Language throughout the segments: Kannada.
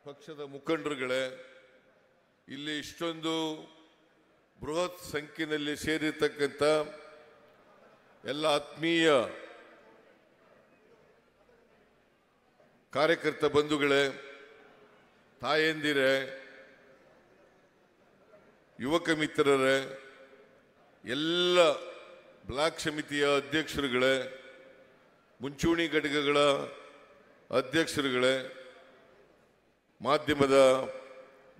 ಪಕ್ಷದ ಮುಖಂಡರುಗಳೇ, ಇಲ್ಲಿ ಇಷ್ಟೊಂದು ಬೃಹತ್ ಸಂಖ್ಯೆಯಲ್ಲಿ ಸೇರಿರ್ತಕ್ಕಂಥ ಎಲ್ಲ ಆತ್ಮೀಯ ಕಾರ್ಯಕರ್ತ ಬಂಧುಗಳೇ, ತಾಯಂದಿರೇ, ಯುವಕ ಮಿತ್ರರೇ, ಎಲ್ಲ ಬ್ಲಾಕ್ ಸಮಿತಿಯ ಅಧ್ಯಕ್ಷರುಗಳೇ, ಮುಂಚೂಣಿ ಘಟಕಗಳ ಅಧ್ಯಕ್ಷರುಗಳೇ, ಮಾಧ್ಯಮದ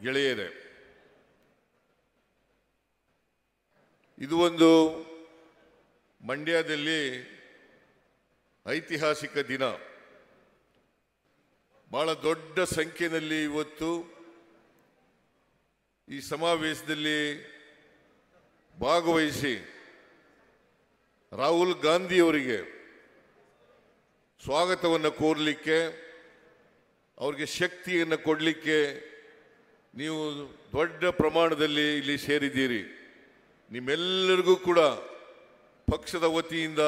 ಗೆಳೆಯರೇ, ಇದು ಒಂದು ಮಂಡ್ಯದಲ್ಲಿ ಐತಿಹಾಸಿಕ ದಿನ. ಬಹಳ ದೊಡ್ಡ ಸಂಖ್ಯೆಯಲ್ಲಿ ಇವತ್ತು ಈ ಸಮಾವೇಶದಲ್ಲಿ ಭಾಗವಹಿಸಿ ರಾಹುಲ್ ಗಾಂಧಿ ಅವರಿಗೆ ಸ್ವಾಗತವನ್ನು ಕೋರಲಿಕ್ಕೆ, ಅವರಿಗೆ ಶಕ್ತಿಯನ್ನು ಕೊಡಲಿಕ್ಕೆ ನೀವು ದೊಡ್ಡ ಪ್ರಮಾಣದಲ್ಲಿ ಇಲ್ಲಿ ಸೇರಿದ್ದೀರಿ. ನಿಮ್ಮೆಲ್ಲರಿಗೂ ಕೂಡ ಪಕ್ಷದ ವತಿಯಿಂದ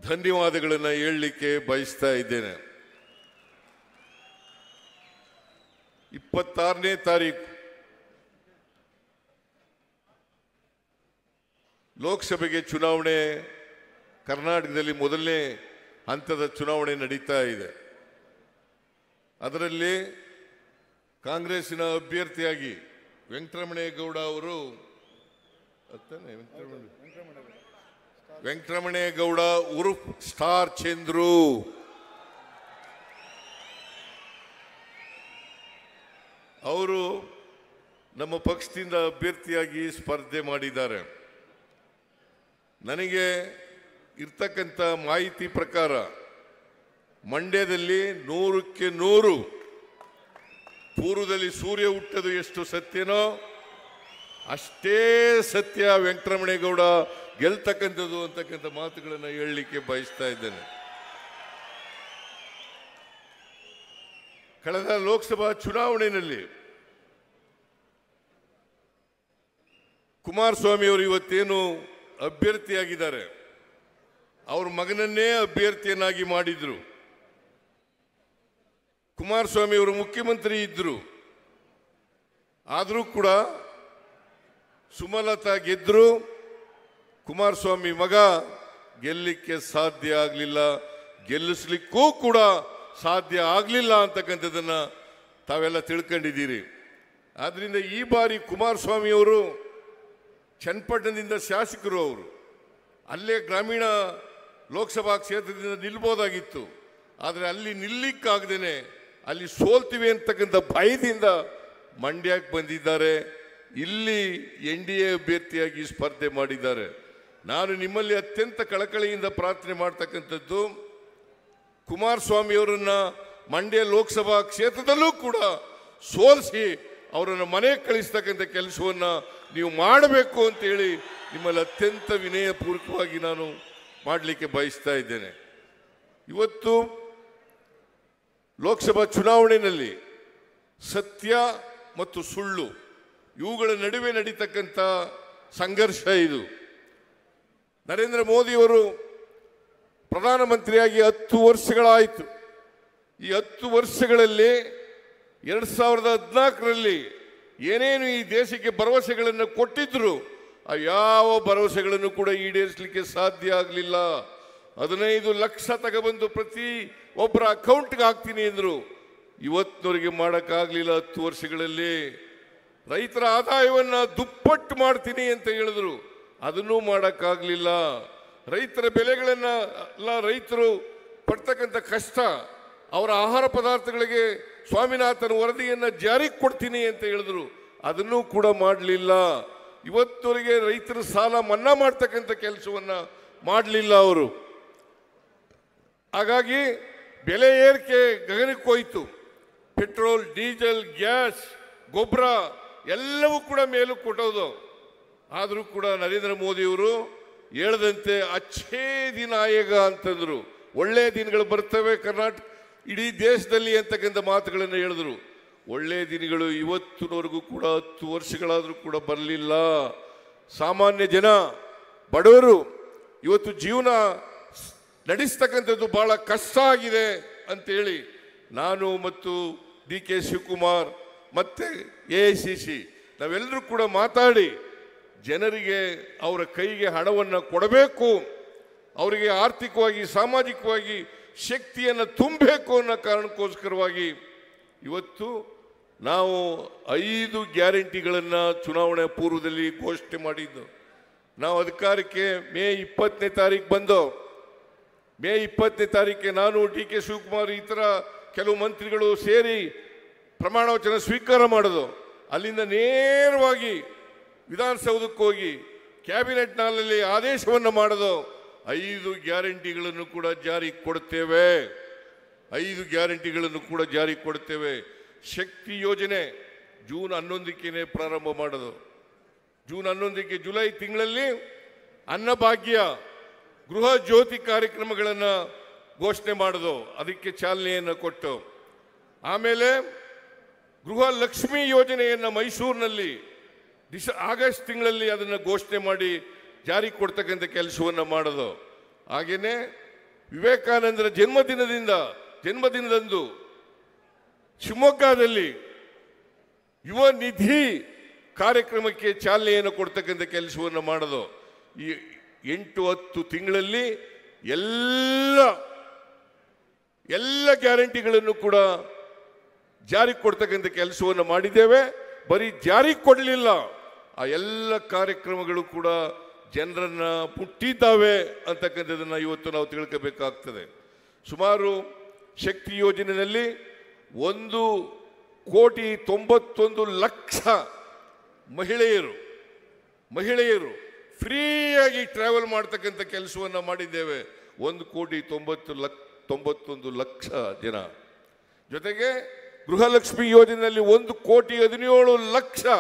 ಧನ್ಯವಾದಗಳನ್ನು ಹೇಳಲಿಕ್ಕೆ ಬಯಸ್ತಾ ಇದ್ದೇನೆ. 26ನೇ ತಾರೀಕು ಲೋಕಸಭೆಗೆ ಚುನಾವಣೆ, ಕರ್ನಾಟಕದಲ್ಲಿ ಮೊದಲನೇ ಹಂತದ ಚುನಾವಣೆ ನಡೀತಾ ಇದೆ. ಅದರಲ್ಲಿ ಕಾಂಗ್ರೆಸ್ಸಿನ ಅಭ್ಯರ್ಥಿಯಾಗಿ ವೆಂಕಟರಮಣೇಗೌಡ ಅವರು ವೆಂಕಟರಮಣೇಗೌಡ ಉರುಫ್ ಸ್ಟಾರ್ ಚಂದ್ರು ಅವರು ನಮ್ಮ ಪಕ್ಷದಿಂದ ಅಭ್ಯರ್ಥಿಯಾಗಿ ಸ್ಪರ್ಧೆ ಮಾಡಿದ್ದಾರೆ. ನನಗೆ ಇರ್ತಕ್ಕಂಥ ಮಾಹಿತಿ ಪ್ರಕಾರ ಮಂಡ್ಯದಲ್ಲಿ 100ಕ್ಕೆ 100 ಪೂರ್ವದಲ್ಲಿ ಸೂರ್ಯ ಹುಟ್ಟದು ಎಷ್ಟು ಸತ್ಯನೋ ಅಷ್ಟೇ ಸತ್ಯ ವೆಂಕಟರಮಣೇಗೌಡ ಗೆಲ್ತಕ್ಕಂಥದ್ದು ಅಂತಕ್ಕಂಥ ಮಾತುಗಳನ್ನು ಹೇಳಲಿಕ್ಕೆ ಬಯಸ್ತಾ ಇದ್ದೇನೆ. ಕಳೆದ ಲೋಕಸಭಾ ಚುನಾವಣೆಯಲ್ಲಿ ಕುಮಾರಸ್ವಾಮಿ ಅವರು ಇವತ್ತೇನು ಅಭ್ಯರ್ಥಿಯಾಗಿದ್ದಾರೆ, ಅವ್ರ ಮಗನನ್ನೇ ಅಭ್ಯರ್ಥಿಯನ್ನಾಗಿ ಮಾಡಿದ್ರು. ಕುಮಾರಸ್ವಾಮಿ ಅವರು ಮುಖ್ಯಮಂತ್ರಿ ಇದ್ರು, ಆದರೂ ಕೂಡ ಸುಮಲತಾ ಗೆದ್ರು, ಕುಮಾರಸ್ವಾಮಿ ಮಗ ಗೆಲ್ಲಲಿಕ್ಕೆ ಸಾಧ್ಯ ಆಗಲಿಲ್ಲ, ಗೆಲ್ಲಿಸ್ಲಿಕ್ಕೂ ಕೂಡ ಸಾಧ್ಯ ಆಗಲಿಲ್ಲ ಅಂತಕ್ಕಂಥದ್ದನ್ನು ತಾವೆಲ್ಲ ತಿಳ್ಕೊಂಡಿದ್ದೀರಿ. ಆದ್ರಿಂದ ಈ ಬಾರಿ ಕುಮಾರಸ್ವಾಮಿ ಅವರು ಚನ್ನಪಟ್ಟಣದಿಂದ ಶಾಸಕರು, ಅವರು ಅಲ್ಲೇ ಗ್ರಾಮೀಣ ಲೋಕಸಭಾ ಕ್ಷೇತ್ರದಿಂದ ನಿಲ್ಬೋದಾಗಿತ್ತು. ಆದರೆ ಅಲ್ಲಿ ನಿಲ್ಲಿಕ್ಕಾಗದೇನೆ ಅಲ್ಲಿ ಸೋಲ್ತೀವಿ ಅಂತಕ್ಕಂಥ ಭಯದಿಂದ ಮಂಡ್ಯಕ್ಕೆ ಬಂದಿದ್ದಾರೆ. ಇಲ್ಲಿ NDA ಅಭ್ಯರ್ಥಿಯಾಗಿ ಸ್ಪರ್ಧೆ ಮಾಡಿದ್ದಾರೆ. ನಾನು ನಿಮ್ಮಲ್ಲಿ ಅತ್ಯಂತ ಕಳಕಳಿಯಿಂದ ಪ್ರಾರ್ಥನೆ ಮಾಡ್ತಕ್ಕಂಥದ್ದು, ಕುಮಾರಸ್ವಾಮಿ ಅವರನ್ನ ಮಂಡ್ಯ ಲೋಕಸಭಾ ಕ್ಷೇತ್ರದಲ್ಲೂ ಕೂಡ ಸೋಲಿಸಿ ಅವರನ್ನು ಮನೆಗೆ ಕಳಿಸ್ತಕ್ಕಂಥ ಕೆಲಸವನ್ನು ನೀವು ಮಾಡಬೇಕು ಅಂತೇಳಿ ನಿಮ್ಮಲ್ಲಿ ಅತ್ಯಂತ ವಿನಯಪೂರ್ವಕವಾಗಿ ನಾನು ಮಾಡಲಿಕ್ಕೆ ಬಯಸ್ತಾ ಇದ್ದೇನೆ. ಇವತ್ತು ಲೋಕಸಭಾ ಚುನಾವಣೆಯಲ್ಲಿ ಸತ್ಯ ಮತ್ತು ಸುಳ್ಳು ಇವುಗಳ ನಡುವೆ ನಡೀತಕ್ಕಂಥ ಸಂಘರ್ಷ ಇದು. ನರೇಂದ್ರ ಮೋದಿಯವರು ಪ್ರಧಾನಮಂತ್ರಿಯಾಗಿ 10 ವರ್ಷಗಳಾಯಿತು. ಈ 10 ವರ್ಷಗಳಲ್ಲಿ 2014ರಲ್ಲಿ ಏನೇನು ಈ ದೇಶಕ್ಕೆ ಭರವಸೆಗಳನ್ನು ಕೊಟ್ಟಿದ್ರು, ಆ ಯಾವ ಭರವಸೆಗಳನ್ನು ಕೂಡ ಈಡೇರಿಸಲಿಕ್ಕೆ ಸಾಧ್ಯ ಆಗಲಿಲ್ಲ. 15 ಲಕ್ಷ ತಗೊಬಂದು ಪ್ರತಿ ಒಬ್ಬರ ಅಕೌಂಟ್ಗೆ ಹಾಕ್ತೀನಿ ಅಂದರು, ಇವತ್ತಿನವರೆಗೆ ಮಾಡೋಕ್ಕಾಗಲಿಲ್ಲ. 10 ವರ್ಷಗಳಲ್ಲಿ ರೈತರ ಆದಾಯವನ್ನು ದುಪ್ಪಟ್ಟು ಮಾಡ್ತೀನಿ ಅಂತ ಹೇಳಿದ್ರು, ಅದನ್ನೂ ಮಾಡೋಕ್ಕಾಗಲಿಲ್ಲ. ರೈತರ ಬೆಲೆಗಳನ್ನು ರೈತರು ಪಡ್ತಕ್ಕಂಥ ಕಷ್ಟ, ಅವರ ಆಹಾರ ಪದಾರ್ಥಗಳಿಗೆ ಸ್ವಾಮಿನಾಥನ್ ವರದಿಯನ್ನು ಜಾರಿಗೆ ಕೊಡ್ತೀನಿ ಅಂತ ಹೇಳಿದ್ರು, ಅದನ್ನೂ ಕೂಡ ಮಾಡಲಿಲ್ಲ. ಇವತ್ತವರೆಗೆ ರೈತರ ಸಾಲ ಮನ್ನಾ ಮಾಡ್ತಕ್ಕಂಥ ಕೆಲಸವನ್ನು ಮಾಡಲಿಲ್ಲ ಅವರು. ಹಾಗಾಗಿ ಬೆಲೆ ಏರಿಕೆ ಗಗನಕ್ಕೆ ಹೋಯಿತು. ಪೆಟ್ರೋಲ್, ಡೀಸೆಲ್, ಗ್ಯಾಸ್, ಗೊಬ್ಬರ ಎಲ್ಲವೂ ಕೂಡ ಮೇಲೂ ಕೊಟ್ಟೋದು. ಆದರೂ ಕೂಡ ನರೇಂದ್ರ ಮೋದಿಯವರು ಹೇಳ್ದಂತೆ ಅಚ್ಚೇ ದಿನ ಆಯೇಗ ಅಂತಂದ್ರು, ಒಳ್ಳೆಯ ದಿನಗಳು ಬರ್ತವೆ ಕರ್ನಾಟಕ ಇಡೀ ದೇಶದಲ್ಲಿ ಅಂತಕ್ಕಂಥ ಮಾತುಗಳನ್ನು ಹೇಳಿದ್ರು. ಒಳ್ಳೆಯ ದಿನಗಳು ಇವತ್ತಿನವರೆಗೂ ಕೂಡ 10 ವರ್ಷಗಳಾದರೂ ಕೂಡ ಬರಲಿಲ್ಲ. ಸಾಮಾನ್ಯ ಜನ, ಬಡವರು ಇವತ್ತು ಜೀವನ ನಡೆಸ್ತಕ್ಕಂಥದ್ದು ಬಹಳ ಕಷ್ಟ ಆಗಿದೆ ಅಂತೇಳಿ ನಾನು ಮತ್ತು DK ಶಿವಕುಮಾರ್ ಮತ್ತೆ AICC ನಾವೆಲ್ಲರೂ ಕೂಡ ಮಾತಾಡಿ ಜನರಿಗೆ ಅವರ ಕೈಗೆ ಹಣವನ್ನು ಕೊಡಬೇಕು, ಅವರಿಗೆ ಆರ್ಥಿಕವಾಗಿ ಸಾಮಾಜಿಕವಾಗಿ ಶಕ್ತಿಯನ್ನು ತುಂಬಬೇಕು ಅನ್ನೋ ಕಾರಣಕ್ಕೋಸ್ಕರವಾಗಿ ಇವತ್ತು ನಾವು 5 ಗ್ಯಾರಂಟಿಗಳನ್ನು ಚುನಾವಣೆ ಪೂರ್ವದಲ್ಲಿ ಘೋಷಣೆ ಮಾಡಿದ್ದು. ನಾವು ಅಧಿಕಾರಕ್ಕೆ ಮೇ 20ನೇ ತಾರೀಕು ಬಂದು ಮೇ 20ನೇ ತಾರೀಕಿಗೆ ನಾನು DK ಶಿವಕುಮಾರ್ ಇತರ ಕೆಲವು ಮಂತ್ರಿಗಳು ಸೇರಿ ಪ್ರಮಾಣ ವಚನ ಸ್ವೀಕಾರ ಮಾಡೋದು. ಅಲ್ಲಿಂದ ನೇರವಾಗಿ ವಿಧಾನಸೌಧಕ್ಕೆ ಹೋಗಿ ಕ್ಯಾಬಿನೆಟ್ನಲ್ಲಿ ಆದೇಶವನ್ನು ಮಾಡೋದು. 5 ಗ್ಯಾರಂಟಿಗಳನ್ನು ಕೂಡ ಜಾರಿಗೆ ಕೊಡ್ತೇವೆ, 5 ಗ್ಯಾರಂಟಿಗಳನ್ನು ಕೂಡ ಜಾರಿಗೆ ಕೊಡ್ತೇವೆ. ಶಕ್ತಿ ಯೋಜನೆ ಜೂನ್ 11ಕ್ಕೆ ಪ್ರಾರಂಭ ಮಾಡೋದು. ಜೂನ್ 11ಕ್ಕೆ ಜುಲೈ ತಿಂಗಳಲ್ಲಿ ಅನ್ನಭಾಗ್ಯ ಗೃಹ ಜ್ಯೋತಿ ಕಾರ್ಯಕ್ರಮಗಳನ್ನು ಘೋಷಣೆ ಮಾಡೋದು, ಅದಕ್ಕೆ ಚಾಲನೆಯನ್ನು ಕೊಟ್ಟು ಆಮೇಲೆ ಗೃಹ ಲಕ್ಷ್ಮಿ ಯೋಜನೆಯನ್ನು ಮೈಸೂರಿನಲ್ಲಿ ಆಗಸ್ಟ್ ತಿಂಗಳಲ್ಲಿ ಅದನ್ನು ಘೋಷಣೆ ಮಾಡಿ ಜಾರಿ ಕೊಡ್ತಕ್ಕಂಥ ಕೆಲಸವನ್ನು ಮಾಡೋದು. ಹಾಗೆಯೇ ವಿವೇಕಾನಂದರ ಜನ್ಮದಿನದಂದು ಶಿವಮೊಗ್ಗದಲ್ಲಿ ಯುವ ನಿಧಿ ಕಾರ್ಯಕ್ರಮಕ್ಕೆ ಚಾಲನೆಯನ್ನು ಕೊಡ್ತಕ್ಕಂಥ ಕೆಲಸವನ್ನು ಮಾಡೋದು. ಈ 8-10 ತಿಂಗಳಲ್ಲಿ ಎಲ್ಲ ಗ್ಯಾರಂಟಿಗಳನ್ನು ಕೂಡ ಜಾರಿಗೆ ಕೊಡ್ತಕ್ಕಂಥ ಕೆಲಸವನ್ನು ಮಾಡಿದ್ದೇವೆ. ಬರೀ ಜಾರಿಗೆ ಕೊಡಲಿಲ್ಲ, ಆ ಎಲ್ಲ ಕಾರ್ಯಕ್ರಮಗಳು ಕೂಡ ಜನರನ್ನ ಮುಟ್ಟಿದ್ದಾವೆ ಅಂತಕ್ಕಂಥದ್ದನ್ನು ಇವತ್ತು ನಾವು ತಿಳ್ಕೋಬೇಕಾಗ್ತದೆ. ಸುಮಾರು ಶಕ್ತಿ ಯೋಜನೆಯಲ್ಲಿ 1,91,00,000 ಮಹಿಳೆಯರು ಫ್ರೀಯಾಗಿ ಟ್ರಾವೆಲ್ ಮಾಡ್ತಕ್ಕಂಥ ಕೆಲಸವನ್ನು ಮಾಡಿದ್ದೇವೆ. 1,91,00,000 ಜನ. ಜೊತೆಗೆ ಗೃಹಲಕ್ಷ್ಮಿ ಯೋಜನೆಯಲ್ಲಿ 1,17,00,000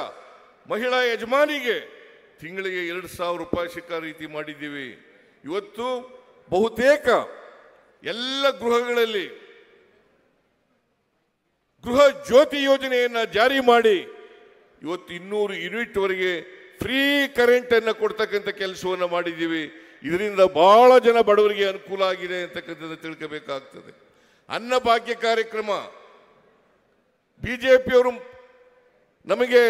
ಮಹಿಳಾ ಯಜಮಾನಿಗೆ ತಿಂಗಳಿಗೆ 2,000 ರೂಪಾಯಿ ಸಿಕ್ಕ ರೀತಿ ಮಾಡಿದ್ದೀವಿ. ಇವತ್ತು ಬಹುತೇಕ ಎಲ್ಲ ಗೃಹಗಳಲ್ಲಿ ಗೃಹ ಜ್ಯೋತಿ ಯೋಜನೆಯನ್ನು ಜಾರಿ ಮಾಡಿ ಇವತ್ತು 200 ಯೂನಿಟ್ವರೆಗೆ ಫ್ರೀ ಕರೆಂಟ್ ಅನ್ನು ಕೊಡ್ತಕ್ಕಂಥ ಕೆಲಸವನ್ನು ಮಾಡಿದ್ದೀವಿ. ಇದರಿಂದ ಬಹಳ ಜನ ಬಡವರಿಗೆ ಅನುಕೂಲ ಆಗಿದೆ ಅಂತಕ್ಕಂಥದ್ದು ತಿಳ್ಕೋಬೇಕಾಗ್ತದೆ. ಅನ್ನಭಾಗ್ಯ ಕಾರ್ಯಕ್ರಮ ಬಿಜೆಪಿಯವರು ನಮಗೆ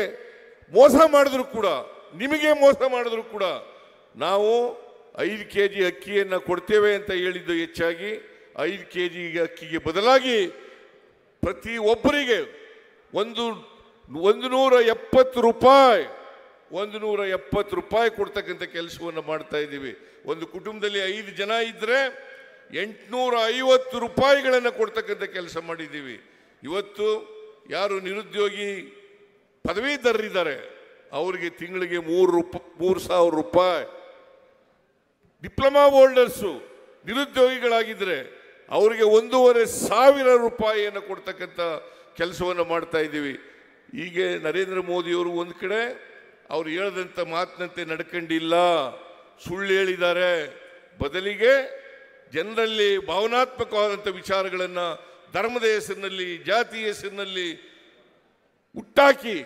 ಮೋಸ ಮಾಡಿದ್ರು ಕೂಡ, ನಿಮಗೆ ಮೋಸ ಮಾಡಿದ್ರು ಕೂಡ ನಾವು 5 kg ಅಕ್ಕಿಯನ್ನು ಕೊಡ್ತೇವೆ ಅಂತ ಹೇಳಿದ್ದು ಹೆಚ್ಚಾಗಿ 5 kg ಅಕ್ಕಿಗೆ ಬದಲಾಗಿ ಪ್ರತಿ ಒಬ್ಬರಿಗೆ 170 ರೂಪಾಯಿ ಕೊಡ್ತಕ್ಕಂಥ ಕೆಲಸವನ್ನು ಮಾಡ್ತಾ ಇದ್ದೀವಿ. ಒಂದು ಕುಟುಂಬದಲ್ಲಿ 5 ಜನ ಇದ್ದರೆ 850 ರೂಪಾಯಿಗಳನ್ನು ಕೊಡ್ತಕ್ಕಂಥ ಕೆಲಸ ಮಾಡಿದ್ದೀವಿ. ಇವತ್ತು ಯಾರು ನಿರುದ್ಯೋಗಿ ಪದವೀಧರರಿದ್ದಾರೆ ಅವರಿಗೆ ತಿಂಗಳಿಗೆ 3,000 ರೂಪಾಯಿ, ಡಿಪ್ಲೊಮಾ ಹೋಲ್ಡರ್ಸು ನಿರುದ್ಯೋಗಿಗಳಾಗಿದ್ದರೆ ಅವರಿಗೆ 1,500 ರೂಪಾಯಿಯನ್ನು ಕೊಡ್ತಕ್ಕಂಥ ಕೆಲಸವನ್ನು ಮಾಡ್ತಾ ಇದ್ದೀವಿ. ಹೀಗೆ ನರೇಂದ್ರ ಮೋದಿಯವರು ಒಂದು ಕಡೆ ಅವ್ರು ಹೇಳಿದಂಥ ಮಾತಿನಂತೆ ನಡ್ಕೊಂಡಿಲ್ಲ, ಸುಳ್ಳು ಹೇಳಿದ್ದಾರೆ. ಬದಲಿಗೆ ಜನರಲ್ಲಿ ಭಾವನಾತ್ಮಕವಾದಂಥ ವಿಚಾರಗಳನ್ನು ಧರ್ಮದ ಹೆಸರಿನಲ್ಲಿ, ಜಾತಿಯ ಹೆಸರಿನಲ್ಲಿ ಹುಟ್ಟಾಕಿ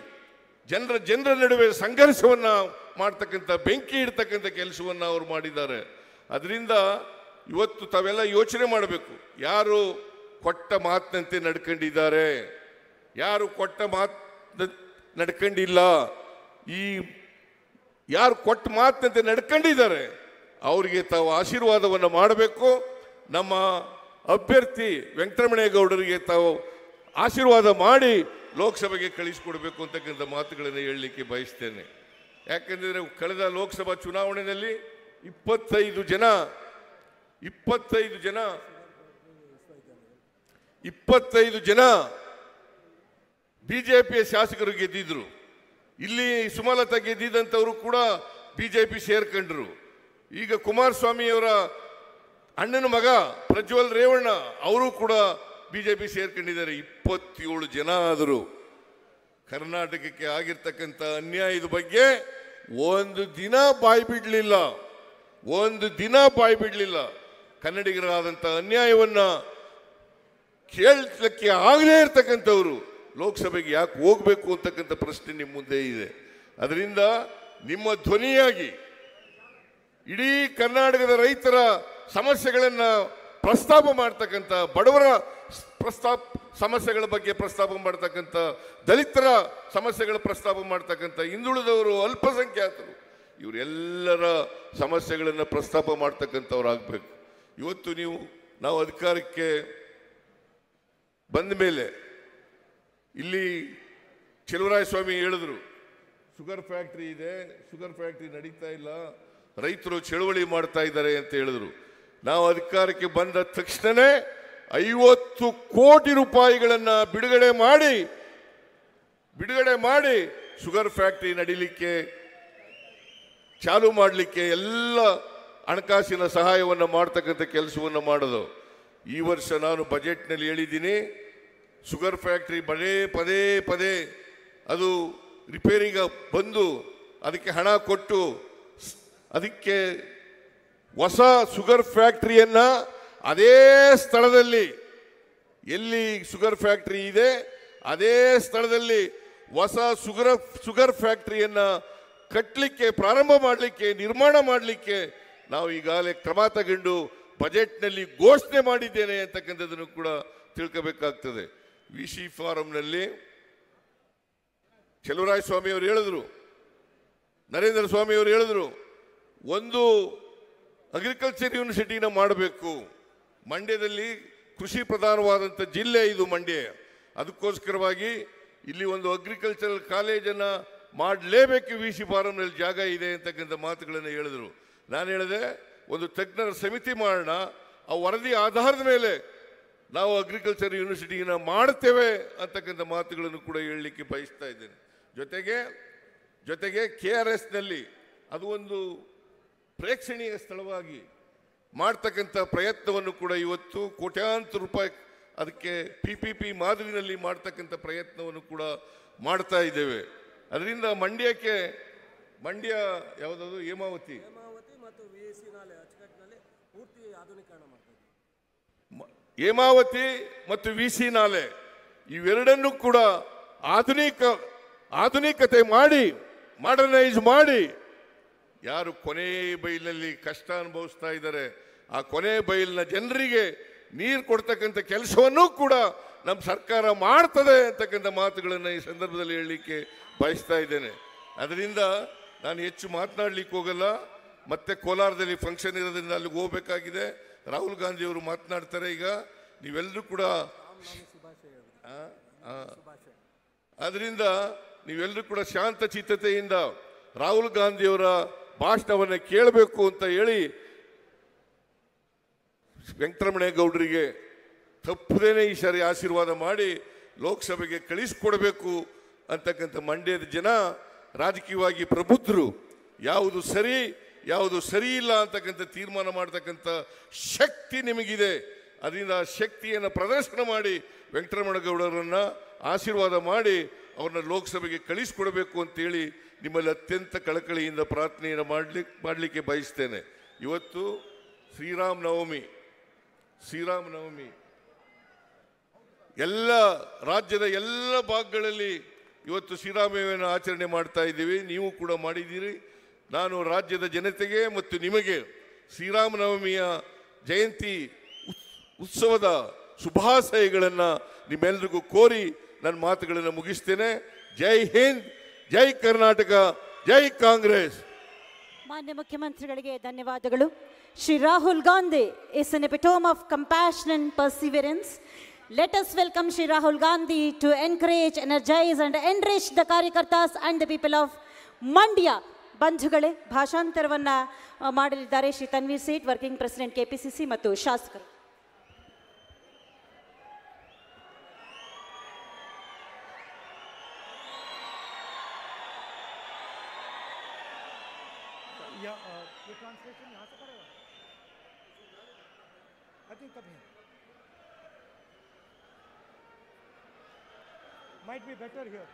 ಜನರ ನಡುವೆ ಸಂಘರ್ಷವನ್ನು ಮಾಡ್ತಕ್ಕಂಥ, ಬೆಂಕಿ ಇಡ್ತಕ್ಕಂಥ ಕೆಲಸವನ್ನು ಅವರು ಮಾಡಿದ್ದಾರೆ. ಅದರಿಂದ ಇವತ್ತು ತಾವೆಲ್ಲ ಯೋಚನೆ ಮಾಡಬೇಕು, ಯಾರು ಕೊಟ್ಟ ಮಾತಿನಂತೆ ನಡ್ಕೊಂಡಿದ್ದಾರೆ, ಯಾರು ಕೊಟ್ಟ ಮಾತು ನಡ್ಕೊಂಡಿಲ್ಲ. ಈ ಯಾರು ಕೊಟ್ಟ ಮಾತಿನಂತೆ ನಡ್ಕೊಂಡಿದ್ದಾರೆ ಅವರಿಗೆ ತಾವು ಆಶೀರ್ವಾದವನ್ನು ಮಾಡಬೇಕು. ನಮ್ಮ ಅಭ್ಯರ್ಥಿ ವೆಂಕಟರಮಣೇಗೌಡರಿಗೆ ತಾವು ಆಶೀರ್ವಾದ ಮಾಡಿ ಲೋಕಸಭೆಗೆ ಕಳಿಸಿಕೊಡ್ಬೇಕು ಅಂತಕ್ಕಂಥ ಮಾತುಗಳನ್ನು ಹೇಳಲಿಕ್ಕೆ ಬಯಸ್ತೇನೆ. ಯಾಕೆಂದರೆ ಕಳೆದ ಲೋಕಸಭಾ ಚುನಾವಣೆಯಲ್ಲಿ 25 ಜನ ಬಿಜೆಪಿಯ ಶಾಸಕರು ಗೆದ್ದಿದ್ರು. ಇಲ್ಲಿ ಸುಮಲತಾ ಗೆದ್ದಿದ್ದಂಥವರು ಕೂಡ ಬಿಜೆಪಿ ಸೇರ್ಕೊಂಡ್ರು. ಈಗ ಕುಮಾರಸ್ವಾಮಿಯವರ ಅಣ್ಣನ ಮಗ ಪ್ರಜ್ವಲ್ ರೇವಣ್ಣ ಅವರು ಕೂಡ ಬಿಜೆಪಿ ಸೇರ್ಕೊಂಡಿದ್ದಾರೆ. 27 ಜನ ಆದರೂ ಕರ್ನಾಟಕಕ್ಕೆ ಆಗಿರ್ತಕ್ಕಂಥ ಅನ್ಯಾಯದ ಬಗ್ಗೆ ಒಂದು ದಿನ ಬಾಯಿ ಬಿಡಲಿಲ್ಲ. ಕನ್ನಡಿಗರಾದಂಥ ಅನ್ಯಾಯವನ್ನು ಕೇಳಲಿಕ್ಕೆ ಆಗದೇ ಇರ್ತಕ್ಕಂಥವ್ರು ಲೋಕಸಭೆಗೆ ಯಾಕೆ ಹೋಗಬೇಕು ಅಂತಕ್ಕಂಥ ಪ್ರಶ್ನೆ ನಿಮ್ಮ ಮುಂದೆ ಇದೆ. ಅದರಿಂದ ನಿಮ್ಮ ಧ್ವನಿಯಾಗಿ ಇಡೀ ಕರ್ನಾಟಕದ ರೈತರ ಸಮಸ್ಯೆಗಳನ್ನು ಪ್ರಸ್ತಾಪ ಮಾಡ್ತಕ್ಕಂಥ, ಬಡವರ ಸಮಸ್ಯೆಗಳ ಬಗ್ಗೆ ಪ್ರಸ್ತಾಪ ಮಾಡ್ತಕ್ಕಂಥ, ದಲಿತರ ಸಮಸ್ಯೆಗಳ ಪ್ರಸ್ತಾಪ ಮಾಡ್ತಕ್ಕಂಥ, ಹಿಂದುಳಿದವರು, ಅಲ್ಪಸಂಖ್ಯಾತರು, ಇವರೆಲ್ಲರ ಸಮಸ್ಯೆಗಳನ್ನು ಪ್ರಸ್ತಾಪ ಮಾಡ್ತಕ್ಕಂಥವ್ರಾಗಬೇಕು. ಇವತ್ತು ನಾವು ಅಧಿಕಾರಕ್ಕೆ ಬಂದ ಮೇಲೆ ಇಲ್ಲಿ ಸ್ವಾಮಿ ಹೇಳಿದ್ರು, ಶುಗರ್ ಫ್ಯಾಕ್ಟ್ರಿ ಇದೆ, ಶುಗರ್ ಫ್ಯಾಕ್ಟ್ರಿ ನಡೀತಾ ಇಲ್ಲ, ರೈತರು ಚಳುವಳಿ ಮಾಡ್ತಾ ಇದ್ದಾರೆ ಅಂತ ಹೇಳಿದ್ರು. ನಾವು ಅಧಿಕಾರಕ್ಕೆ ಬಂದ ತಕ್ಷಣನೇ 50 ಕೋಟಿ ರೂಪಾಯಿಗಳನ್ನು ಬಿಡುಗಡೆ ಮಾಡಿ ಶುಗರ್ ಫ್ಯಾಕ್ಟ್ರಿ ನಡೀಲಿಕ್ಕೆ ಚಾಲು ಮಾಡಲಿಕ್ಕೆ ಎಲ್ಲ ಹಣಕಾಸಿನ ಸಹಾಯವನ್ನು ಮಾಡ್ತಕ್ಕಂಥ ಕೆಲಸವನ್ನು ಮಾಡೋದು. ಈ ವರ್ಷ ನಾನು ಬಜೆಟ್ನಲ್ಲಿ ಹೇಳಿದ್ದೀನಿ, ಶುಗರ್ ಫ್ಯಾಕ್ಟ್ರಿ ಪದೇ ಅದು ರಿಪೇರಿಗೆ ಬಂದು ಅದಕ್ಕೆ ಹಣ ಕೊಟ್ಟು ಅದಕ್ಕೆ ಹೊಸ ಶುಗರ್ ಫ್ಯಾಕ್ಟ್ರಿಯನ್ನ ಅದೇ ಸ್ಥಳದಲ್ಲಿ, ಎಲ್ಲಿ ಶುಗರ್ ಫ್ಯಾಕ್ಟ್ರಿ ಇದೆ ಅದೇ ಸ್ಥಳದಲ್ಲಿ ಹೊಸ ಶುಗರ್ ಫ್ಯಾಕ್ಟ್ರಿಯನ್ನ ಕಟ್ಟಲಿಕ್ಕೆ, ಪ್ರಾರಂಭ ಮಾಡಲಿಕ್ಕೆ, ನಿರ್ಮಾಣ ಮಾಡಲಿಕ್ಕೆ ನಾವು ಈಗಾಗಲೇ ಕ್ರಮ ತಗೊಂಡು ಬಜೆಟ್ನಲ್ಲಿ ಘೋಷಣೆ ಮಾಡಿದ್ದೇನೆ ಅಂತಕ್ಕಂಥದ್ದನ್ನು ಕೂಡ ತಿಳ್ಕೋಬೇಕಾಗ್ತದೆ. VC ಫಾರಂನಲ್ಲಿ ಸ್ವಾಮಿ ಅವರು ಹೇಳಿದ್ರು, ನರೇಂದ್ರ ಸ್ವಾಮಿ ಅವರು ಹೇಳಿದ್ರು, ಒಂದು ಅಗ್ರಿಕಲ್ಚರ್ ಯೂನಿವರ್ಸಿಟಿನ ಮಾಡಬೇಕು. ಮಂಡ್ಯದಲ್ಲಿ ಕೃಷಿ ಪ್ರಧಾನವಾದಂಥ ಜಿಲ್ಲೆ ಇದು ಮಂಡ್ಯ. ಅದಕ್ಕೋಸ್ಕರವಾಗಿ ಇಲ್ಲಿ ಒಂದು ಅಗ್ರಿಕಲ್ಚರಲ್ ಕಾಲೇಜನ್ನು ಮಾಡಲೇಬೇಕು, VC ಫಾರಂನಲ್ಲಿ ಜಾಗ ಇದೆ ಅಂತಕ್ಕಂಥ ಮಾತುಗಳನ್ನು ಹೇಳಿದ್ರು. ನಾನು ಹೇಳಿದೆ, ಒಂದು ತಜ್ಞರ ಸಮಿತಿ ಮಾಡೋಣ, ಆ ವರದಿ ಆಧಾರದ ಮೇಲೆ ನಾವು ಅಗ್ರಿಕಲ್ಚರ್ ಯೂನಿವರ್ಸಿಟಿನ ಮಾಡ್ತೇವೆ ಅಂತಕ್ಕಂಥ ಮಾತುಗಳನ್ನು ಕೂಡ ಹೇಳಲಿಕ್ಕೆ ಬಯಸ್ತಾ ಇದ್ದೇನೆ. ಜೊತೆಗೆ KRSನಲ್ಲಿ ಅದು ಒಂದು ಪ್ರೇಕ್ಷಣೀಯ ಸ್ಥಳವಾಗಿ ಮಾಡ್ತಕ್ಕಂಥ ಪ್ರಯತ್ನವನ್ನು ಕೂಡ ಇವತ್ತು ಕೋಟ್ಯಾಂತರ ರೂಪಾಯಿ ಅದಕ್ಕೆ PPP ಮಾದರಿನಲ್ಲಿ ಮಾಡ್ತಕ್ಕಂಥ ಪ್ರಯತ್ನವನ್ನು ಕೂಡ ಮಾಡ್ತಾ ಇದ್ದೇವೆ. ಅದರಿಂದ ಮಂಡ್ಯ ಯಾವುದಾದ್ರು ಹೇಮಾವತಿ ಮತ್ತು VC ನಾಲೆ ಇವೆರಡನ್ನೂ ಕೂಡ ಆಧುನಿಕತೆ ಮಾಡಿ, ಮಾಡರ್ನೈಸ್ ಮಾಡಿ, ಯಾರು ಕೊನೆ ಬೈಲಿನಲ್ಲಿ ಕಷ್ಟ ಅನುಭವಿಸ್ತಾ ಇದ್ದಾರೆ ಆ ಕೊನೆ ಬೈಲಿನ ಜನರಿಗೆ ನೀರು ಕೊಡ್ತಕ್ಕಂಥ ಕೆಲಸವನ್ನೂ ಕೂಡ ನಮ್ಮ ಸರ್ಕಾರ ಮಾಡ್ತದೆ ಅಂತಕ್ಕಂಥ ಮಾತುಗಳನ್ನು ಈ ಸಂದರ್ಭದಲ್ಲಿ ಹೇಳಲಿಕ್ಕೆ ಬಯಸ್ತಾ ಇದ್ದೇನೆ. ಅದರಿಂದ ನಾನು ಹೆಚ್ಚು ಮಾತನಾಡಲಿಕ್ಕೆ ಹೋಗಲ್ಲ. ಮತ್ತೆ ಕೋಲಾರದಲ್ಲಿ ಫಂಕ್ಷನ್ ಇರೋದ್ರಿಂದ ಅಲ್ಲಿಗೆ ಹೋಗಬೇಕಾಗಿದೆ. ರಾಹುಲ್ ಗಾಂಧಿ ಅವರು ಮಾತನಾಡ್ತಾರೆ. ಈಗ ನೀವೆಲ್ಲರೂ ಕೂಡ ಅದರಿಂದ ನೀವೆಲ್ಲರೂ ಕೂಡ ಶಾಂತ ಚಿತ್ತತೆಯಿಂದ ರಾಹುಲ್ ಗಾಂಧಿಯವರ ಭಾಷಣವನ್ನು ಕೇಳಬೇಕು ಅಂತ ಹೇಳಿ ವೆಂಕಟರಮಣೇಗೌಡರಿಗೆ ತಪ್ಪದೇನೆ ಈ ಸಾರಿ ಆಶೀರ್ವಾದ ಮಾಡಿ ಲೋಕಸಭೆಗೆ ಕಳಿಸಿಕೊಡಬೇಕು ಅಂತಕ್ಕಂಥ ಮಂಡ್ಯದ ಜನ ರಾಜಕೀಯವಾಗಿ ಪ್ರಬುದ್ಧರು. ಯಾವುದು ಸರಿ ಇಲ್ಲ ಅಂತಕ್ಕಂಥ ತೀರ್ಮಾನ ಮಾಡ್ತಕ್ಕಂಥ ಶಕ್ತಿ ನಿಮಗಿದೆ. ಅದರಿಂದ ಶಕ್ತಿಯನ್ನು ಪ್ರದರ್ಶನ ಮಾಡಿ ವೆಂಕಟರಮಣೇಗೌಡರನ್ನ ಆಶೀರ್ವಾದ ಮಾಡಿ ಅವ್ರನ್ನ ಲೋಕಸಭೆಗೆ ಕಳಿಸಿಕೊಡಬೇಕು ಅಂತೇಳಿ ನಿಮ್ಮಲ್ಲಿ ಅತ್ಯಂತ ಕಳಕಳಿಯಿಂದ ಪ್ರಾರ್ಥನೆಯನ್ನು ಮಾಡಲಿಕ್ಕೆ ಬಯಸ್ತೇನೆ. ಇವತ್ತು ಶ್ರೀರಾಮನವಮಿ ಎಲ್ಲ ರಾಜ್ಯದ ಎಲ್ಲ ಭಾಗಗಳಲ್ಲಿ ಇವತ್ತು ಶ್ರೀರಾಮನವಮಿಯನ್ನು ಆಚರಣೆ ಮಾಡ್ತಾ ಇದ್ದೀವಿ. ನೀವು ಕೂಡ ಮಾಡಿದ್ದೀರಿ. ನಾನು ರಾಜ್ಯದ ಜನತೆಗೆ ಮತ್ತು ನಿಮಗೆ ಶ್ರೀರಾಮನವಮಿಯ ಜಯಂತಿ ಉತ್ಸವದ ಶುಭಾಶಯಗಳನ್ನು ನಿಮ್ಮೆಲ್ಲರಿಗೂ ಕೋರಿ ನನ್ನ ಮಾತುಗಳನ್ನು ಮುಗಿಸ್ತೇನೆ. ಜೈ ಹಿಂದ್, ಜೈ ಕರ್ನಾಟಕ, ಜೈ ಕಾಂಗ್ರೆಸ್. ಮಾನ್ಯ ಮುಖ್ಯಮಂತ್ರಿಗಳಿಗೆ ಧನ್ಯವಾದಗಳು. Shri Rahul Gandhi is an epitome of compassion and perseverance. Let us welcome Shri Rahul Gandhi to encourage, energize and enrich the Karyakartas and the people of Mandya. ಬಂಧುಗಳೇ, ಭಾಷಾಂತರವನ್ನ ಮಾಡಲಿದ್ದಾರೆ Shri Tanveer Sait, working president KPCC ಮತ್ತು ಶಾಸಕರು. ये ट्रांसलेशन यहाँ से करेगा? I think कभी might be better here.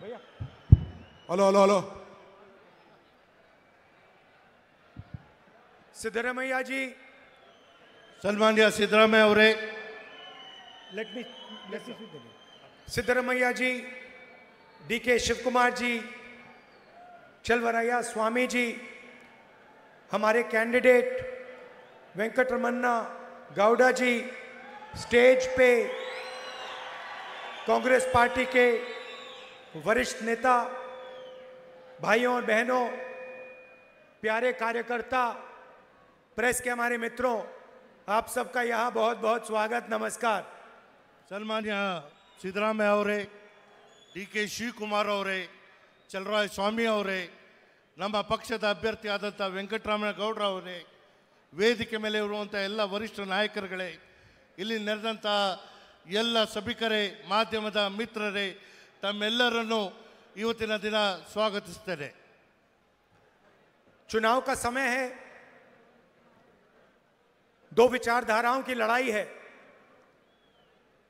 भैया, हेलो ಸಿದ್ದರಾಮಯ್ಯ ಜಿ, ಸನ್ಮಾನ್ಯ ಸಿದ್ದರಾಮಯ್ಯ ಅವರೇ, Let me सिद्धरमैया जी, DK शिव कुमार जी, चलवराया स्वामी जी, हमारे कैंडिडेट वेंकटरमन्ना गौड़ा जी, स्टेज पे कांग्रेस पार्टी के वरिष्ठ नेता, भाइयों और बहनों, प्यारे कार्यकर्ता, प्रेस के हमारे मित्रों, आप सबका यहाँ बहुत बहुत स्वागत, नमस्कार। सन्मान्य सिद्धरामಯ್ಯ ಅವರೇ, DK ಶಿವಕುಮಾರ್ ಅವರೇ, ಚಲರಾಯ ಸ್ವಾಮಿ ಅವರೇ, ನಮ್ಮ ಪಕ್ಷದ ಅಭ್ಯರ್ಥಿಯಾದಂಥ ವೆಂಕಟರಾಮನಗೌಡರ ಅವರೇ, ವೇದಿಕೆ ಮೇಲೆ ಇರುವಂಥ ಎಲ್ಲ ವರಿಷ್ಠ ನಾಯಕರುಗಳೇ, ಇಲ್ಲಿ ನೆರೆದಂಥ ಎಲ್ಲ ಸಭಿಕರೇ, ಮಾಧ್ಯಮದ ಮಿತ್ರರೇ, ತಮ್ಮೆಲ್ಲರನ್ನು ಇವತ್ತಿನ ದಿನ स्वागतिಸ್ತೇನೆ। चुनाव का समय है, दो विचारधाराओं की लड़ाई है।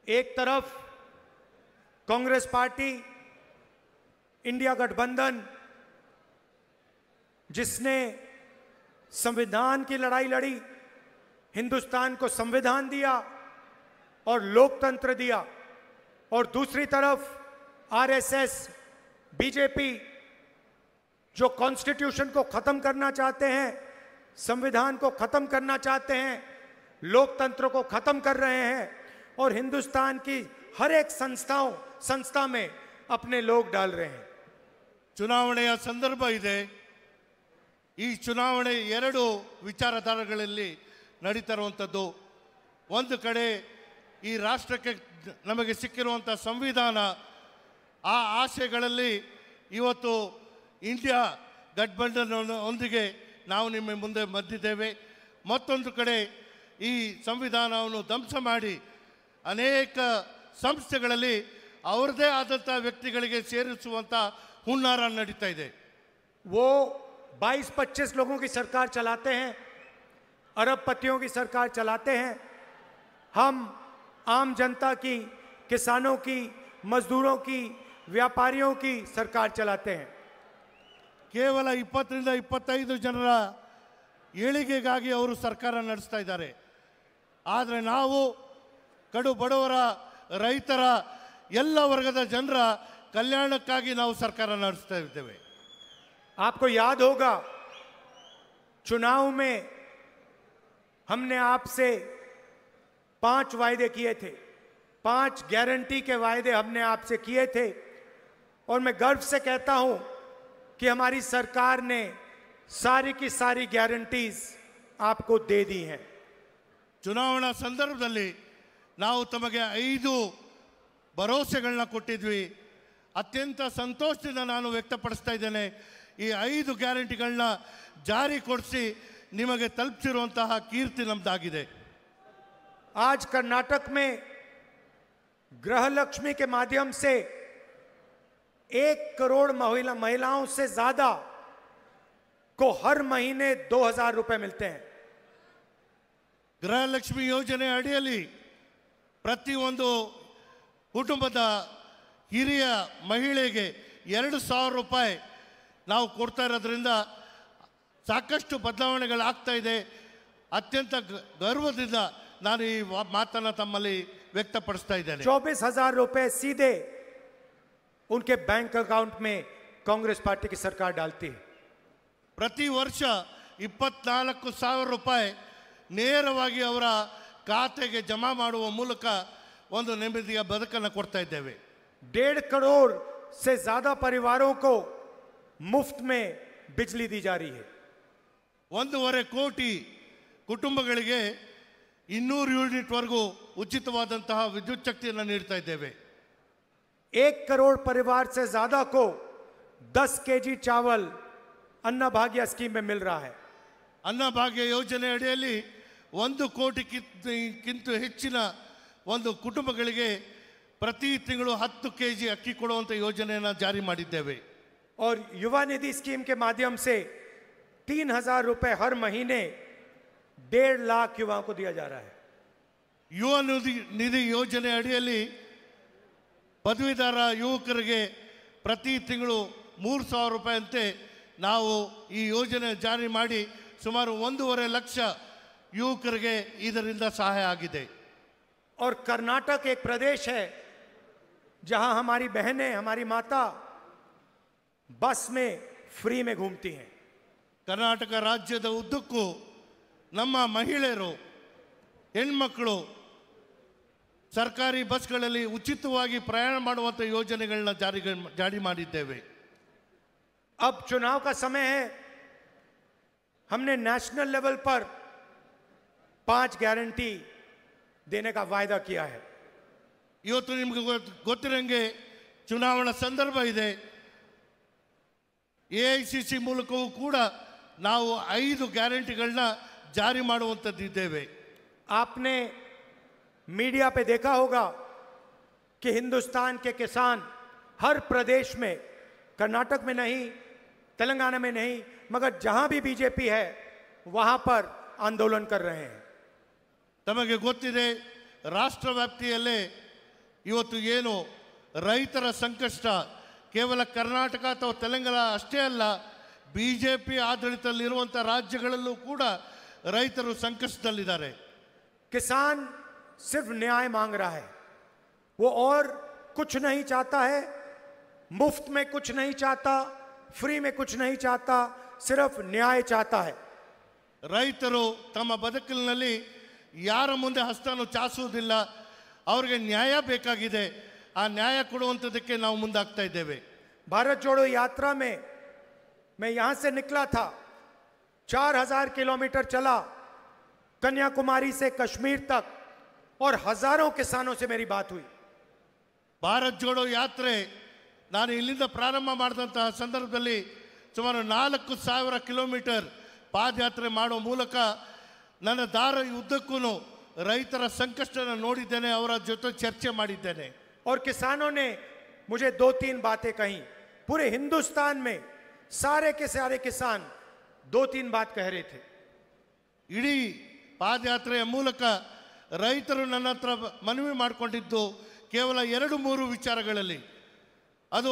एक तरफ कांग्रेस पार्टी, इंडिया गठबंधन, जिसने संविधान की लड़ाई लड़ी, हिंदुस्तान को संविधान दिया और लोकतंत्र दिया, और दूसरी तरफ आरएसएस, बीजेपी, जो कॉन्स्टिट्यूशन को खत्म करना चाहते हैं, संविधान को खत्म करना चाहते हैं, लोकतंत्र को खत्म कर रहे हैं और हिंदुस्तान की हर एक संस्था में अपने लोग डाल रहे हैं। ಚುನಾವಣೆಯ ಸಂದರ್ಭ ಇದೆ। ಈ ಚುನಾವಣೆ ಎರಡು ವಿಚಾರಧಾರೆಗಳಲ್ಲಿ ನಡೀತಾ ಇರುವಂಥದ್ದು। ಒಂದು ಕಡೆ ಈ ರಾಷ್ಟ್ರಕ್ಕೆ ನಮಗೆ ಸಿಕ್ಕಿರುವಂಥ ಸಂವಿಧಾನ, ಆ ಆಶಯಗಳಲ್ಲಿ ಇವತ್ತು ಇಂಡಿಯಾ ಗಠಬಂಧನ್ ಒಂದಿಗೆ ನಾವು ನಿಮ್ಮ ಮುಂದೆ ಬಂದಿದ್ದೇವೆ। ಮತ್ತೊಂದು ಕಡೆ ಈ ಸಂವಿಧಾನವನ್ನು ಧ್ವಂಸ ಮಾಡಿ ಅನೇಕ ಸಂಸ್ಥೆಗಳಲ್ಲಿ ಅವರದೇ ಆದಂಥ ವ್ಯಕ್ತಿಗಳಿಗೆ ಸೇರಿಸುವಂಥ ಹುನ್ನಾರ ನಡೀತಾ ಇದೆ। वो 22-25 लोगों की सरकार चलाते हैं, अरबपतियों की सरकार चलाते हैं। हम आम जनता की, किसानों की, मजदूरों की, व्यापारियों की सरकार चलाते हैं। ಕೇವಲ 20ರಿಂದ 25 ಜನರ ಏಳಿಗೆಗಾಗಿ ಅವರು ಸರ್ಕಾರ ನಡೆಸ್ತಾ ಇದ್ದಾರೆ। ಆದರೆ ನಾವು ಕಡು ಬಡವರ, ರೈತರ, ಎಲ್ಲ ವರ್ಗದ ಜನರ ಕಲ್ಯಾಣಕ್ಕಾಗಿ ನಾವು ಸರ್ಕಾರ ನಡೆಸ್ತಾ ಇದ್ದೇವೆ। आपको याद होगा, चुनाव में हमने आपसे 5 वायदे किए थे, 5 गारंटी के वायदे हमने आपसे किए थे, और मैं गर्व से कहता हूं कि हमारी सरकार ने सारी की सारी गारंटीज आपको दे दी हैं। ಚುನಾವಣಾ ಸಂದರ್ಭದಲ್ಲಿ ನಾವು ತಮಗೆ 5 ಭರವಸೆಗಳನ್ನ ಕೊಟ್ಟಿದ್ವಿ। ಅತ್ಯಂತ ಸಂತೋಷದಿಂದ ನಾನು ವ್ಯಕ್ತಪಡಿಸ್ತಾ ಇದ್ದೇನೆ, ಈ 5 ಗ್ಯಾರಂಟಿಗಳನ್ನ ಜಾರಿಗೊಳಿಸಿ ನಿಮಗೆ ತಲುಪಿಸಿರುವಂತಹ ಕೀರ್ತಿ ನಮ್ಮದಾಗಿದೆ। आज कर्नाटक में गृहलक्ष्मी के माध्यम से 1 करोड़ महिलाओं से ज्यादा को हर महीने 2000 रुपए मिलते हैं। ಗೃಹಲಕ್ಷ್ಮಿ ಯೋಜನೆ ಅಡಿಯಲ್ಲಿ ಪ್ರತಿಯೊಂದು ಕುಟುಂಬದ ಹಿರಿಯ ಮಹಿಳೆಗೆ 2000 ರೂಪಾಯಿ ನಾವು ಕೊಡ್ತಾ ಇರೋದ್ರಿಂದ ಸಾಕಷ್ಟು ಬದಲಾವಣೆಗಳಾಗ್ತಾ ಇದೆ। ಅತ್ಯಂತ ಗರ್ವದಿಂದ ನಾನು ಈ ಮಾತನ್ನು ತಮ್ಮಲ್ಲಿ ವ್ಯಕ್ತಪಡಿಸ್ತಾ ಇದ್ದೇನೆ। 24,000 रुपए सीधे उनके बैंक अकाउंट में कांग्रेस पार्टी की सरकार डालती है। ಪ್ರತಿ ವರ್ಷ 24,000 ರೂಪಾಯಿ ನೇರವಾಗಿ ಅವರ ಖಾತೆಗೆ ಜಮಾ ಮಾಡುವ ಮೂಲಕ ಒಂದು ನೆಮ್ಮದಿಯ ಬದುಕನ್ನು ಕೊಡ್ತಾ ಇದ್ದೇವೆ। 1.5 करोड़ से ज्यादा परिवारों को मुफ्त में बिजली दी जा रही है। 1.5 ಕೋಟಿ ಕುಟುಂಬಗಳಿಗೆ 200 ಯೂನಿಟ್ ವರೆಗೂ ಉಚಿತವಾದಂತಹ ವಿದ್ಯುತ್ ಶಕ್ತಿಯನ್ನು ನೀಡ್ತಾ ಇದ್ದೇವೆ। 1 करोड़ परिवार से ज्यादा को 10 केजी चावल अन्न भाग्य स्कीम में मिल रहा है। ಅನ್ನಭಾಗ್ಯ ಯೋಜನೆ ಅಡಿಯಲ್ಲಿ 1 ಕೋಟಿಗಿಂತ ಹೆಚ್ಚಿನ ಒಂದು ಕುಟುಂಬಗಳಿಗೆ ಪ್ರತಿ ತಿಂಗಳು 10 ಕೆಜಿ ಅಕ್ಕಿ ಕೊಡುವಂಥ ಯೋಜನೆಯನ್ನು ಜಾರಿ ಮಾಡಿದ್ದೇವೆ। और युवा निधि स्कीम के माध्यम से 3,000 रुपए हर महीने 1.5 लाख युवाओं को दिया जा रहा है। ಯುವ ನಿಧಿ ಯೋಜನೆ ಅಡಿಯಲ್ಲಿ ಪದವೀಧರ ಯುವಕರಿಗೆ ಪ್ರತಿ ತಿಂಗಳು 3,000 ರೂಪಾಯಿಯಂತೆ ನಾವು ಈ ಯೋಜನೆ ಜಾರಿ ಮಾಡಿ ಸುಮಾರು 1.5 ಲಕ್ಷ ಯುವಕರಿಗೆ ಇದರಿಂದ ಸಹಾಯ ಆಗಿದೆ। और कर्नाटक एक प्रदेश है जहां हमारी बहनें, हमारी माता बस में फ्री में घूमती हैं। ಕರ್ನಾಟಕ ರಾಜ್ಯದ ಉದ್ದಕ್ಕೂ ನಮ್ಮ ಮಹಿಳೆಯರು, ಹೆಣ್ಮಕ್ಕಳು ಸರ್ಕಾರಿ ಬಸ್ಗಳಲ್ಲಿ ಉಚಿತವಾಗಿ ಪ್ರಯಾಣ ಮಾಡುವಂಥ ಯೋಜನೆಗಳನ್ನ ಜಾರಿ ಮಾಡಿದ್ದೇವೆ. अब चुनाव का समय है, हमने नेशनल लेवल पर 5 गारंटी देने का वायदा किया है. ಇವತ್ತು ನಿಮಗೆ ಗೊತ್ತಿರಂಗೆ ಚುನಾವಣಾ ಸಂದರ್ಭ ಇದೆ. AICC ಮೂಲಕವೂ ಕೂಡ ನಾವು 5 ಗ್ಯಾರಂಟಿಗಳನ್ನ ಜಾರಿ ಮಾಡುವಂಥದ್ದಿದ್ದೇವೆ. आपने मीडिया पे देखा होगा कि हिंदुस्तान के किसान हर प्रदेश में, कर्नाटक में नहीं, तेलंगाना में नहीं, मगर जहां भी बीजेपी है वहां पर आंदोलन कर रहे हैं. ತಮಗೆ ಗೊತ್ತಿದೆ, ರಾಷ್ಟ್ರ ವ್ಯಾಪ್ತಿಯಲ್ಲೇ ಇವತ್ತು ಏನು ರೈತರ ಸಂಕಷ್ಟ ಕೇವಲ ಕರ್ನಾಟಕ ಅಥವಾ ತೆಲಂಗಾಣ ಅಷ್ಟೇ ಅಲ್ಲ, BJP ಆಡಳಿತದಲ್ಲಿರುವಂಥ ರಾಜ್ಯಗಳಲ್ಲೂ ಕೂಡ ರೈತರು ಸಂಕಷ್ಟದಲ್ಲಿದ್ದಾರೆ. किसान सिर्फ न्याय मांग रहा है, वो और कुछ नहीं चाहता है, मुफ्त में कुछ नहीं चाहता, फ्री में कुछ नहीं चाहता, सिर्फ न्याय चाहता है. ರೈತರು ತಮ್ಮ ಬದುಕಿನಲ್ಲಿ ಯಾರ ಮುಂದೆ ಹಸ್ತನು ಚಾಚುವುದಿಲ್ಲ, ಅವರಿಗೆ ನ್ಯಾಯ ಬೇಕಾಗಿದೆ. ಆ ನ್ಯಾಯ ಕೊಡುವಂಥದ್ದಕ್ಕೆ ನಾವು ಮುಂದಾಗ್ತಾ ಇದ್ದೇವೆ. भारत जोड़ो यात्रा में मैं यहां से निकला था, 4000 किलोमीटर चला कन्याकुमारी से कश्मीर तक, और हजारों किसानों से मेरी बात हुई. ಭಾರತ್ ಜೋಡೋ ಯಾತ್ರೆ ನಾನು ಇಲ್ಲಿಂದ ಪ್ರಾರಂಭ ಮಾಡಿದಂತಹ ಸಂದರ್ಭದಲ್ಲಿ ಸುಮಾರು 4000 ಕಿಲೋಮೀಟರ್ ಪಾದಯಾತ್ರೆ ಮಾಡೋ ಮೂಲಕ ನನ್ನ ದಾರಿ ಉದ್ದಕ್ಕೂ ರೈತರ ಸಂಕಷ್ಟನ ನೋಡಿದ್ದೇನೆ, ಅವರ ಜೊತೆ ಚರ್ಚೆ ಮಾಡಿದ್ದೇನೆ. और किसानों ने मुझे 2-3 बातें कही. पूरे हिंदुस्तान में सारे के सारे किसान 2-3 बात कह रहे थे. ಇಡೀ ಪಾದಯಾತ್ರೆಯ ಮೂಲಕ ರೈತರು ನನ್ನ ಹತ್ರ ಮನವಿ ಮಾಡಿಕೊಂಡಿದ್ದು ಕೇವಲ 2-3 ವಿಚಾರಗಳಲ್ಲಿ. ಅದು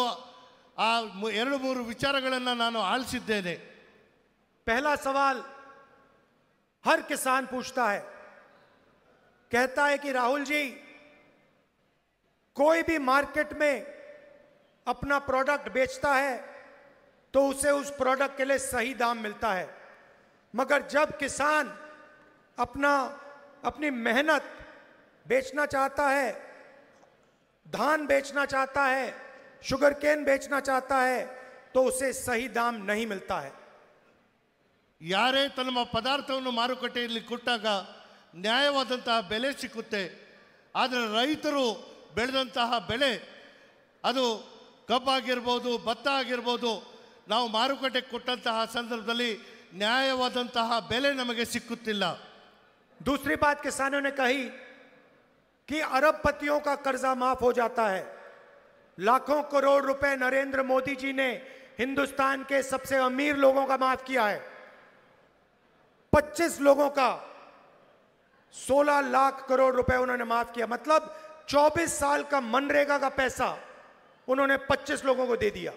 ಆ 2-3 ವಿಚಾರಗಳನ್ನು ನಾನು ಆಲಿಸಿದ್ದೇನೆ. पहला सवाल हर किसान पूछता है, कहता है कि राहुल जी, कोई भी मार्केट में अपना प्रोडक्ट बेचता है तो उसे उस प्रोडक्ट के लिए सही दाम मिलता है, मगर जब किसान अपनी मेहनत बेचना चाहता है, धान बेचना चाहता है, शुगर केन बेचना चाहता है, तो उसे सही दाम नहीं मिलता है. ಯಾರೇ ತಮ್ಮ ಪದಾರ್ಥವನ್ನು ಮಾರುಕಟ್ಟೆಯಲ್ಲಿ ಕೊಟ್ಟಾಗ ನ್ಯಾಯವಾದಂತಹ ಬೆಲೆ ಸಿಕ್ಕುತ್ತೆ. ಆದರೆ ರೈತರು ಬೆಳೆದಂತಹ ಬೆಳೆ, ಅದು ಕಬ್ಬಾಗಿರ್ಬೋದು, ಭತ್ತ ಆಗಿರ್ಬೋದು, ನಾವು ಮಾರುಕಟ್ಟೆಗೆ ಕೊಟ್ಟಂತಹ ಸಂದರ್ಭದಲ್ಲಿ ನ್ಯಾಯವಾದಂತಹ ಬೆಲೆ ನಮಗೆ ಸಿಕ್ಕುತ್ತಿಲ್ಲ. दूसरी बात किसानों ने कही कि अरबपतियों का कर्जा माफ हो जाता है. लाखों करोड़ रुपए नरेंद्र मोदी जी ने हिंदुस्तान के सबसे अमीर लोगों का माफ किया है. 25 लोगों का 16 लाख करोड़ रुपए उन्होंने माफ किया. मतलब 24 साल का मनरेगा का पैसा उन्होंने 25 लोगों को दे दिया.